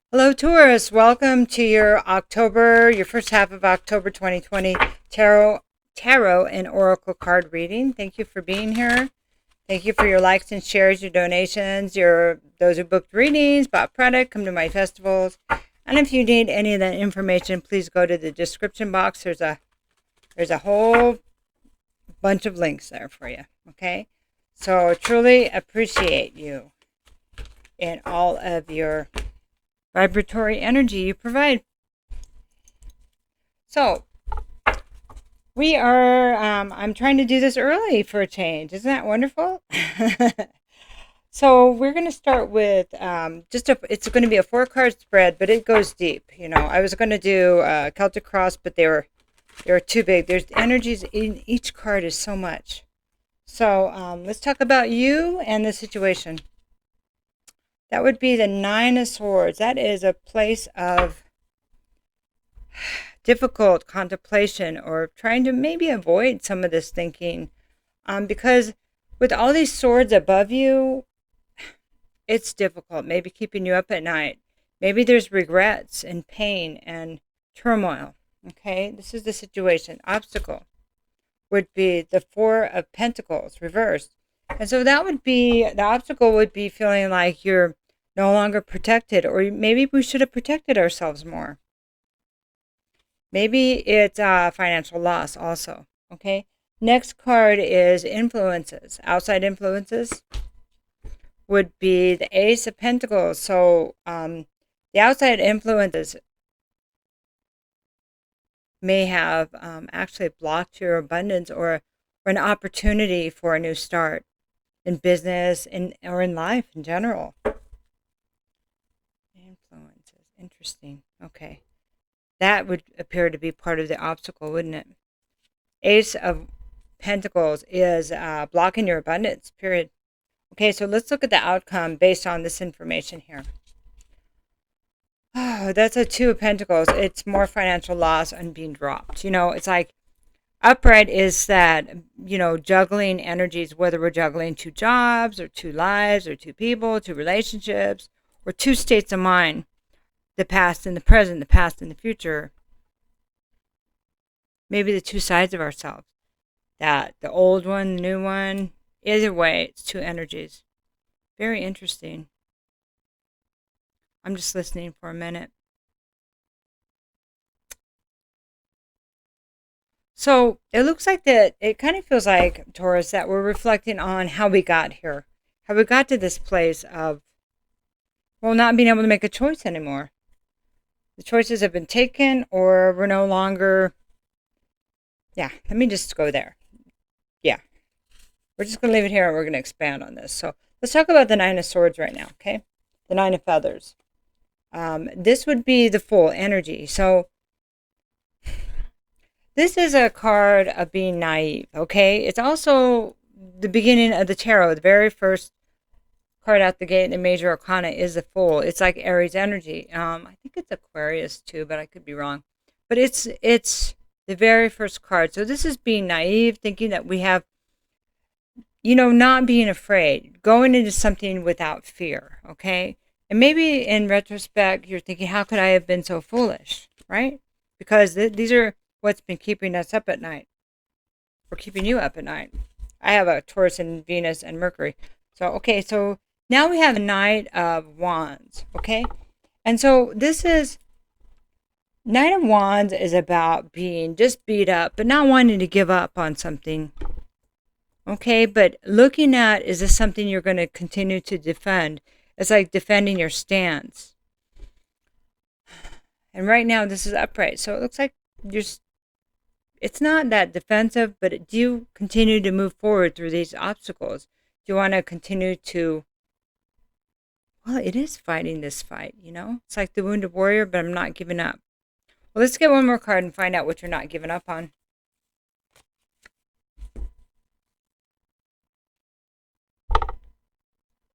Hello, Taurus. Welcome to your first half of October 2020 tarot and oracle card reading. Thank you for being here. Thank you for your likes and shares, your donations, those who booked readings, bought product, come to my festivals. And if you need any of that information, please go to the description box. There's a whole bunch of links there for you. Okay? So truly appreciate you in all of your vibratory energy you provide. So I'm trying to do this early for a change. Isn't that wonderful? So we're going to start with it's going to be a 4-card spread, but it goes deep. I was going to do Celtic Cross, but they were too big. There's energies in each card is so much. So let's talk about you and the situation. That would be the 9 of Swords. That is a place of difficult contemplation or trying to maybe avoid some of this thinking. Because with all these swords above you, it's difficult, maybe keeping you up at night. Maybe there's regrets and pain and turmoil. Okay, this is the situation. Obstacle would be the 4 of Pentacles reversed. And so that would be, the obstacle would be feeling like you're no longer protected, or maybe we should have protected ourselves more. Maybe it's financial loss also, okay? Next card is influences. Outside influences would be the Ace of Pentacles. So the outside influences may have actually blocked your abundance or an opportunity for a new start in business or in life in general. Influences. Interesting. Okay. That would appear to be part of the obstacle, wouldn't it? Ace of Pentacles is blocking your abundance, period. Okay, so let's look at the outcome based on this information here. Oh, that's a 2 of Pentacles. It's more financial loss and being dropped. It's like upright is that, juggling energies, whether we're juggling 2 jobs or 2 lives or 2 people, 2 relationships, or 2 states of mind. The past and the present, the past and the future. Maybe the 2 sides of ourselves. That the old one, the new one. Either way, it's 2 energies. Very interesting. I'm just listening for a minute. So it looks like that, it kind of feels like, Taurus, that we're reflecting on how we got here. How we got to this place of, not being able to make a choice anymore. The choices have been taken, or we're no longer... Yeah, let me just go there. Yeah. We're just going to leave it here, and we're going to expand on this. So let's talk about the 9 of Swords right now, okay? The 9 of Feathers. This would be the full energy. So this is a card of being naive, okay? It's also the beginning of the tarot. The very first card out the gate, the major arcana, is the Fool. It's like Aries energy. I think it's Aquarius too, but I could be wrong. But it's the very first card. So this is being naive, thinking that we have, not being afraid, going into something without fear, okay? And maybe in retrospect, you're thinking, how could I have been so foolish, right? Because these are what's been keeping us up at night, or keeping you up at night. I have a Taurus and Venus and Mercury. So now we have a Knight of Wands, okay? And so this is, Knight of Wands is about being just beat up, but not wanting to give up on something, okay? But looking at, is this something you're going to continue to defend? It's like defending your stance. And right now this is upright, so it looks like it's not that defensive, but do you continue to move forward through these obstacles? Do you want to continue to... Well, it is fighting this fight, It's like the wounded warrior, but I'm not giving up. Well, let's get one more card and find out what you're not giving up on.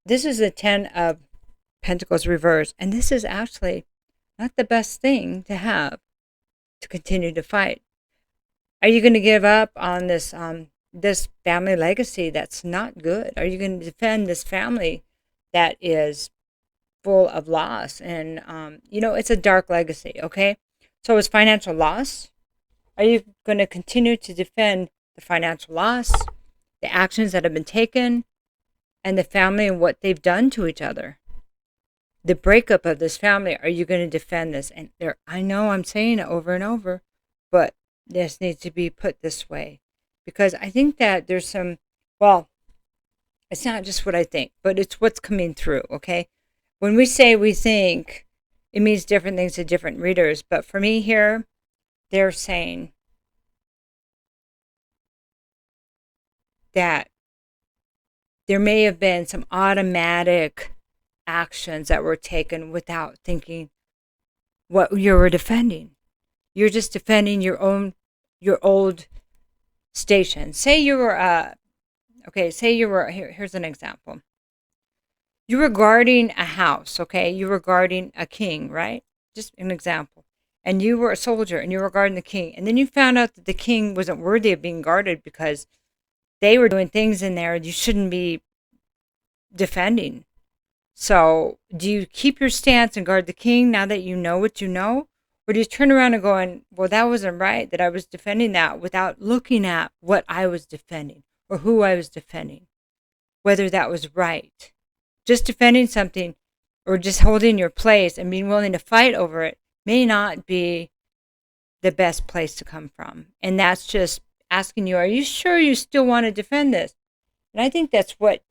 This is the 10 of Pentacles reversed, and this is actually not the best thing to have to continue to fight. Are you going to give up on this family legacy that's not good? Are you going to defend this family that is full of loss. And, it's a dark legacy, okay? So it's financial loss. Are you going to continue to defend the financial loss, the actions that have been taken, and the family and what they've done to each other? The breakup of this family, are you going to defend this? And I know I'm saying it over and over, but this needs to be put this way. Because I think that there's it's not just what I think, but it's what's coming through, okay? When we say we think, it means different things to different readers. But for me here, they're saying that there may have been some automatic actions that were taken without thinking what you were defending. You're just defending your old station. Say you were, here's an example. You were guarding a house, okay? You were guarding a king, right? Just an example. And you were a soldier and you were guarding the king. And then you found out that the king wasn't worthy of being guarded because they were doing things in there you shouldn't be defending. So do you keep your stance and guard the king now that you know what you know? Or do you turn around and going, well, that wasn't right, that I was defending that without looking at what I was defending or who I was defending, whether that was right. Just defending something or just holding your place and being willing to fight over it may not be the best place to come from. And that's just asking you, are you sure you still want to defend this? And I think that's what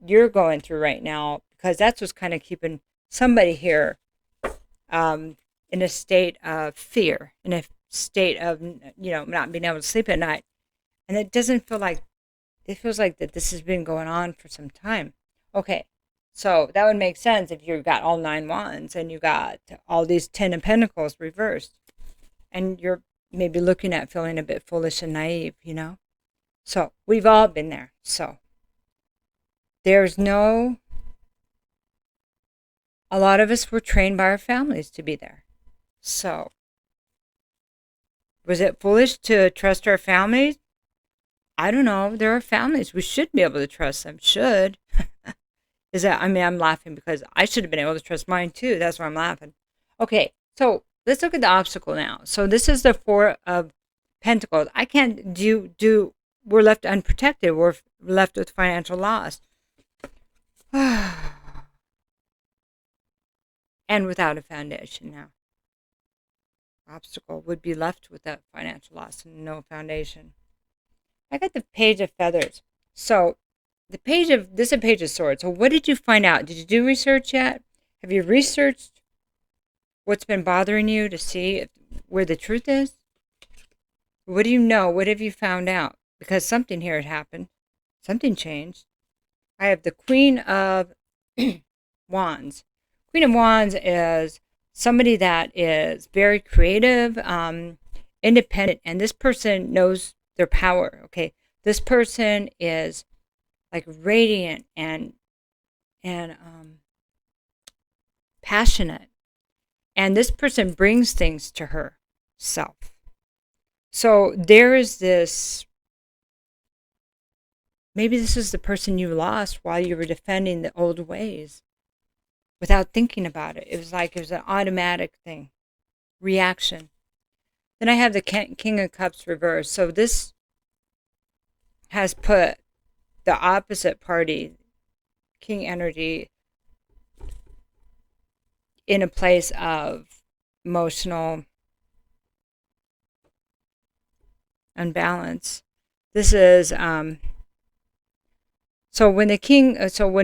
you're going through right now, because that's what's kind of keeping somebody here in a state of fear, in a state of, not being able to sleep at night. And it feels like that this has been going on for some time. Okay, so that would make sense if you got all 9 wands and you got all these 10 of pentacles reversed. And you're maybe looking at feeling a bit foolish and naive, So we've all been there. So a lot of us were trained by our families to be there. So was it foolish to trust our families? I don't know. There are families. We should be able to trust them. Should. I'm laughing because I should have been able to trust mine too. That's why I'm laughing. Okay, so let's look at the obstacle now. So this is the 4 of Pentacles. I can't we're left unprotected. We're left with financial loss. And without a foundation now. Obstacle would be left with that financial loss and no foundation. I got the Page of Feathers. So this is a Page of Swords. So what did you find out? Did you do research yet? Have you researched what's been bothering you to see where the truth is? What do you know? What have you found out? Because something here had happened. Something changed. I have the Queen of Wands. Queen of Wands is somebody that is very creative, independent, and this person knows their power, okay? This person is like radiant and passionate. And this person brings things to herself. So there is this, maybe this is the person you lost while you were defending the old ways without thinking about it. It was an automatic thing, reaction. Then I have the King of Cups reversed. So this has put the opposite party, King energy, in a place of emotional unbalance. This is when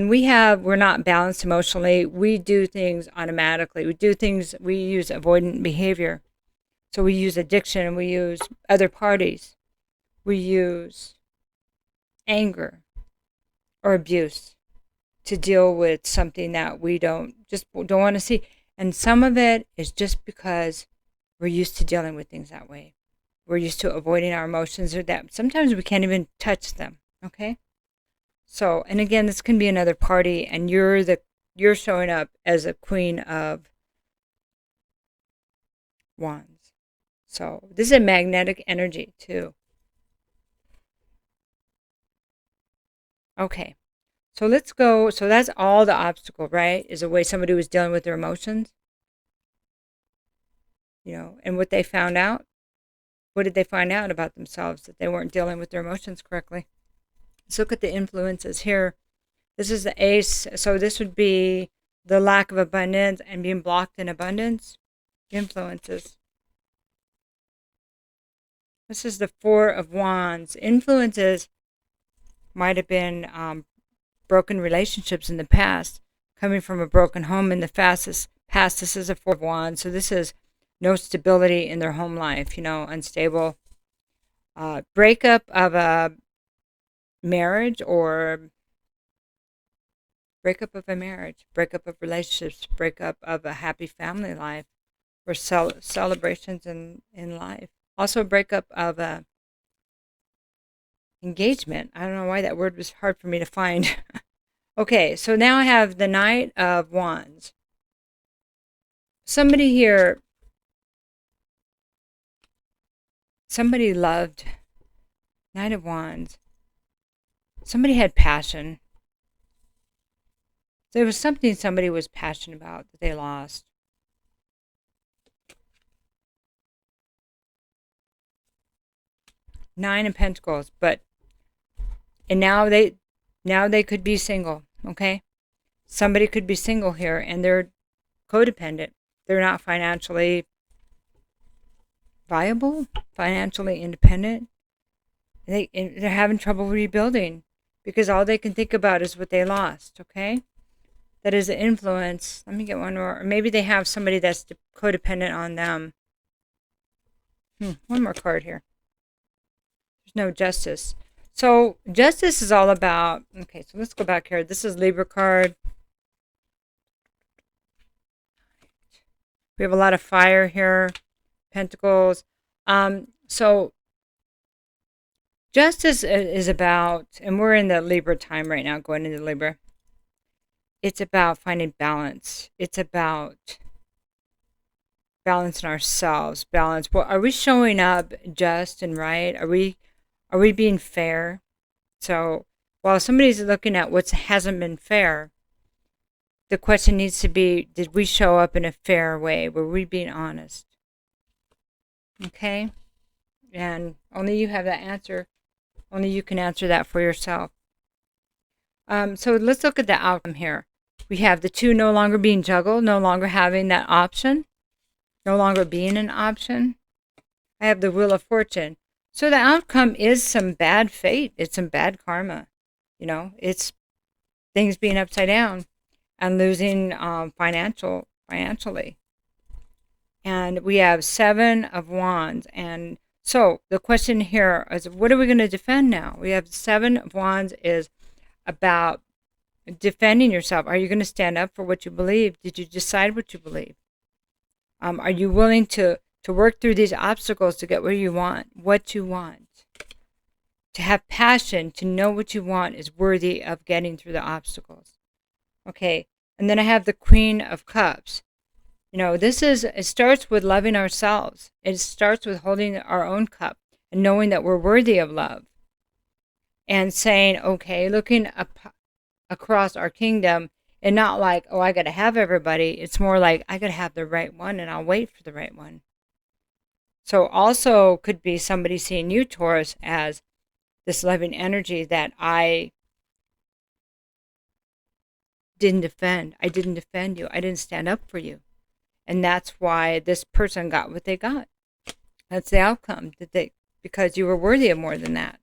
we're not balanced emotionally, we do things automatically. We use avoidant behavior. So we use addiction, we use other parties. We use anger or abuse to deal with something that we don't want to see. And some of it is just because we're used to dealing with things that way. We're used to avoiding our emotions, or that sometimes we can't even touch them, okay? So, and again, this can be another party, and you're showing up as a Queen of Wands. So this is a magnetic energy too. Okay, So let's go. So that's all the obstacle, right? Is the way somebody was dealing with their emotions, and what they found out. What did they find out about themselves? That they weren't dealing with their emotions correctly. Let's look at the influences here. This is the ace. So this would be the lack of abundance and being blocked in abundance. Influences. This is the Four of Wands. Influences might have been broken relationships in the past, coming from a broken home in the past. This is a Four of Wands. So this is no stability in their home life, unstable. Breakup of a marriage or breakup of relationships, breakup of a happy family life, or celebrations in life. Also, breakup of a engagement. I don't know why that word was hard for me to find. Okay, so now I have the Knight of Wands. Somebody here, somebody loved. Knight of Wands. Somebody had passion. There was something somebody was passionate about that they lost. Nine of Pentacles, and now they could be single, okay? Somebody could be single here and they're codependent. They're not financially viable, financially independent. They're having trouble rebuilding because all they can think about is what they lost, okay? That is an influence. Let me get one more. Or maybe they have somebody that's codependent on them. One more card here. There's no Justice. So Justice is all about, okay, so let's go back here. This is Libra card. We have a lot of fire here. Pentacles. So Justice is about, and we're in the Libra time right now, going into Libra. It's about finding balance. It's about balancing ourselves. Balance. Well, are we showing up just and right? Are we being fair? So while somebody's looking at what hasn't been fair, the question needs to be, did we show up in a fair way? Were we being honest? Okay? And only you have that answer. Only you can answer that for yourself. So let's look at the outcome here. We have the two no longer being juggled, no longer having that option, no longer being an option. I have the Wheel of Fortune. So the outcome is some bad fate. It's some bad karma. It's things being upside down and losing financially. And we have Seven of Wands. And so the question here is, what are we going to defend now? We have Seven of Wands is about defending yourself. Are you going to stand up for what you believe? Did you decide what you believe? Are you willing to work through these obstacles to get where you want, what you want? To have passion, to know what you want is worthy of getting through the obstacles. Okay, and then I have the Queen of Cups. It starts with loving ourselves. It starts with holding our own cup and knowing that we're worthy of love. And saying, okay, looking up across our kingdom and not like, oh, I got to have everybody. It's more like, I got to have the right one and I'll wait for the right one. So also could be somebody seeing you, Taurus, as this loving energy that I didn't defend. I didn't defend you. I didn't stand up for you. And that's why this person got what they got. That's the outcome, because you were worthy of more than that.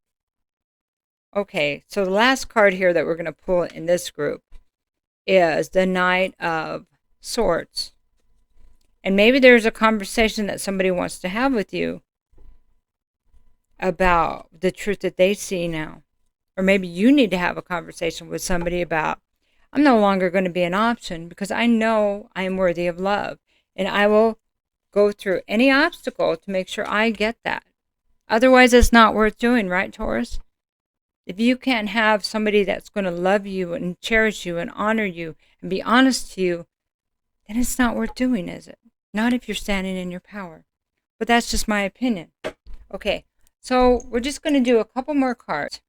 Okay, so the last card here that we're going to pull in this group is the Knight of Swords. And maybe there's a conversation that somebody wants to have with you about the truth that they see now. Or maybe you need to have a conversation with somebody about, I'm no longer going to be an option because I know I am worthy of love. And I will go through any obstacle to make sure I get that. Otherwise, it's not worth doing, right, Taurus? If you can't have somebody that's going to love you and cherish you and honor you and be honest to you, then it's not worth doing, is it? Not if you're standing in your power. But that's just my opinion. Okay, so we're just going to do a couple more cards.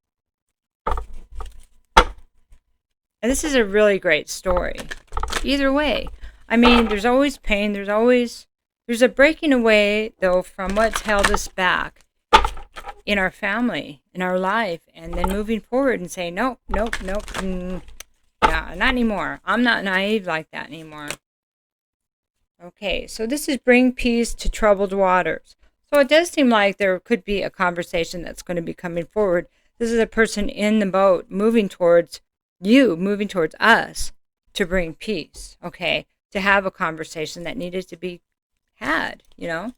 And this is a really great story. Either way. I mean, there's always pain. There's a breaking away, though, from what's held us back in our family, in our life, and then moving forward and saying, nope, yeah, not anymore. I'm not naive like that anymore. Okay, so this is bring peace to troubled waters. So it does seem like there could be a conversation that's going to be coming forward. This is a person in the boat moving towards you, moving towards us to bring peace, okay? To have a conversation that needed to be had, you know?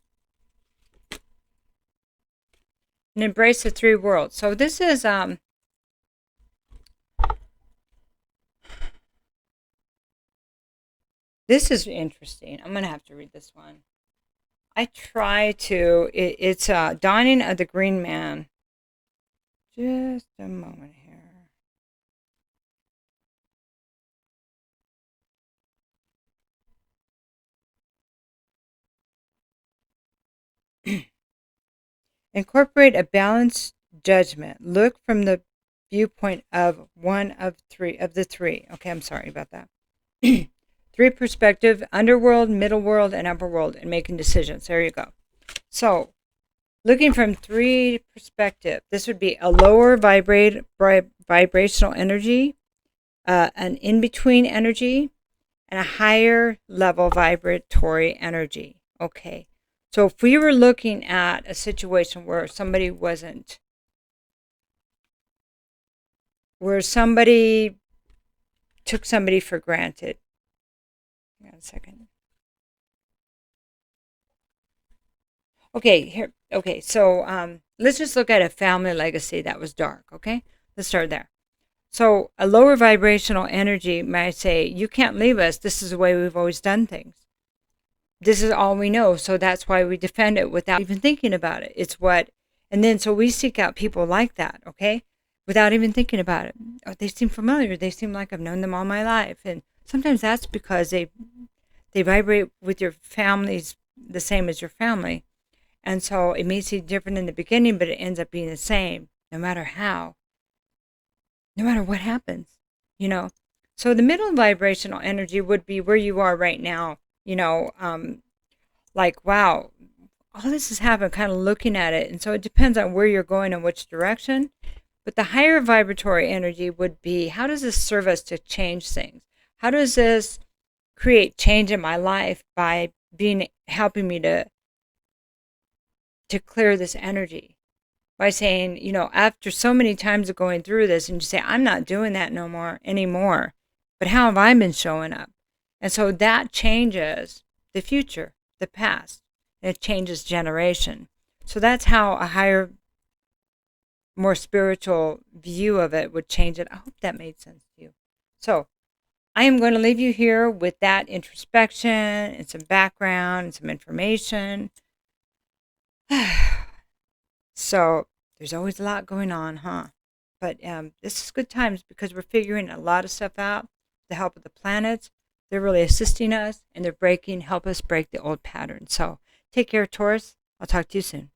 And embrace the three worlds. So this is interesting. I'm going to have to read this one. I try to. It's Dawning of the Green Man. Just a moment here. Incorporate a balanced judgment. Look from the viewpoint of one of the three. Okay, I'm sorry about that. Three perspective: underworld, middle world, and upper world, and making decisions. There you go. So, looking from three perspective, this would be a lower vibrational energy, an in-between energy, and a higher level vibratory energy. Okay. So if we were looking at a situation where somebody took somebody for granted. Hang on a second. Okay, here. Okay, so let's just look at a family legacy that was dark. Okay, let's start there. So a lower vibrational energy might say, "You can't leave us. This is the way we've always done things. This is all we know, so that's why we defend it without even thinking about it." And then so we seek out people like that, okay, without even thinking about it. Oh, they seem familiar. They seem like I've known them all my life, and sometimes that's because they vibrate with your families the same as your family, and so it may seem different in the beginning, but it ends up being the same, no matter what happens, you know. So the middle vibrational energy would be where you are right now. You know, like, wow, all this has happened, kind of looking at it. And so it depends on where you're going and which direction. But the higher vibratory energy would be, how does this serve us to change things? How does this create change in my life by helping me to clear this energy? By saying, you know, after so many times of going through this, and you say, I'm not doing that no more anymore. But how have I been showing up? And so that changes the future, the past. It changes generation. So that's how a higher, more spiritual view of it would change it. I hope that made sense to you. So I am going to leave you here with that introspection and some background and some information. So there's always a lot going on, huh? But this is good times because we're figuring a lot of stuff out with the help of the planets. They're really assisting us, and they're help us break the old patterns. So take care, Taurus. I'll talk to you soon.